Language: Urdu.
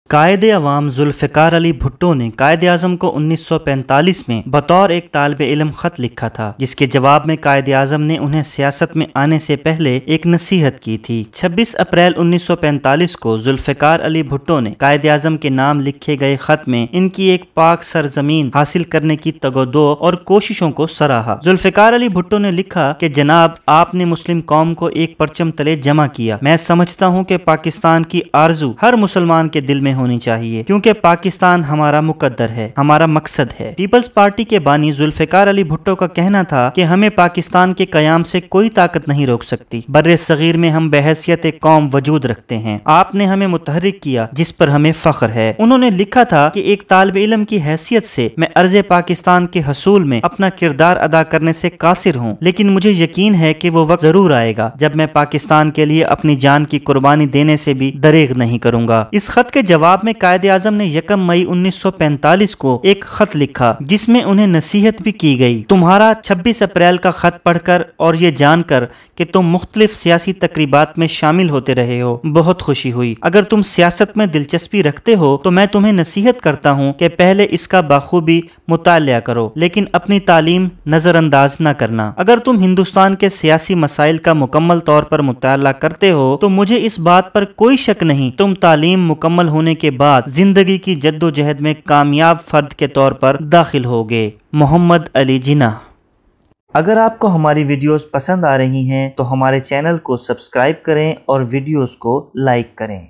قائد عوام ذوالفقار علی بھٹو نے قائد اعظم کو 1945 میں بطور ایک طالب علم خط لکھا تھا، جس کے جواب میں قائد اعظم نے انہیں سیاست میں آنے سے پہلے ایک نصیحت کی تھی۔ 26 اپریل 1945 کو ذوالفقار علی بھٹو نے قائد اعظم کے نام لکھے گئے خط میں ان کی ایک پاک سرزمین حاصل کرنے کی تگودو اور کوششوں کو سراہا۔ ذوالفقار علی بھٹو نے لکھا کہ جناب، آپ نے مسلم قوم کو ایک پرچم تلے جمع کیا۔ میں سمجھتا ہوں کہ پاکستان کی آرزو ہر مسلمان کے دل میں ہونی چاہیے، کیونکہ پاکستان ہمارا مقدر ہے، ہمارا مقصد ہے۔ پیپلز پارٹی کے بانی ذوالفقار علی بھٹو کا کہنا تھا کہ ہمیں پاکستان کے قیام سے کوئی طاقت نہیں روک سکتی۔ بر صغیر میں ہم بحیثیت ایک قوم وجود رکھتے ہیں۔ آپ نے ہمیں متحرک کیا، جس پر ہمیں فخر ہے۔ انہوں نے لکھا تھا کہ ایک طالب علم کی حیثیت سے میں عرض پاکستان کے حصول میں اپنا کردار ادا کرنے سے قاصر ہوں، لیکن مجھے یقین ہے کہ وہ وقت ضرور آئے گا جب میں پاکستان کے لیے اپنی جان کی قربانی دینے سے بھی دریغ نہیں کروں گا۔ اس خط کے جواب میں قائد اعظم نے 1 مئی 1945 کو ایک خط لکھا، جس میں انہیں نصیحت بھی کی گئی۔ تمہارا 26 اپریل کا خط پڑھ کر اور یہ جان کر کہ تم مختلف سیاسی تقریبات میں شامل ہوتے رہے ہو، بہت خوشی ہوئی۔ اگر تم سیاست میں دلچسپی رکھتے ہو تو میں تمہیں نصیحت کرتا ہوں کہ پہلے اس کا بخوبی مطالعہ کرو، لیکن اپنی تعلیم نظر انداز نہ کرنا۔ اگر تم ہندوستان کے سیاسی مسائل کا مکمل طور پر مطالعہ کرتے ہو تو مجھے اس بات پر کوئی شک نہیں، تم تعلیم مکمل ہونے کے بعد زندگی کی جد و جہد میں کامیاب فرد کے طور پر داخل ہوگے۔ محمد علی جناح۔ اگر آپ کو ہماری ویڈیوز پسند آ رہی ہیں تو ہمارے چینل کو سبسکرائب کریں اور ویڈیوز کو لائک کریں۔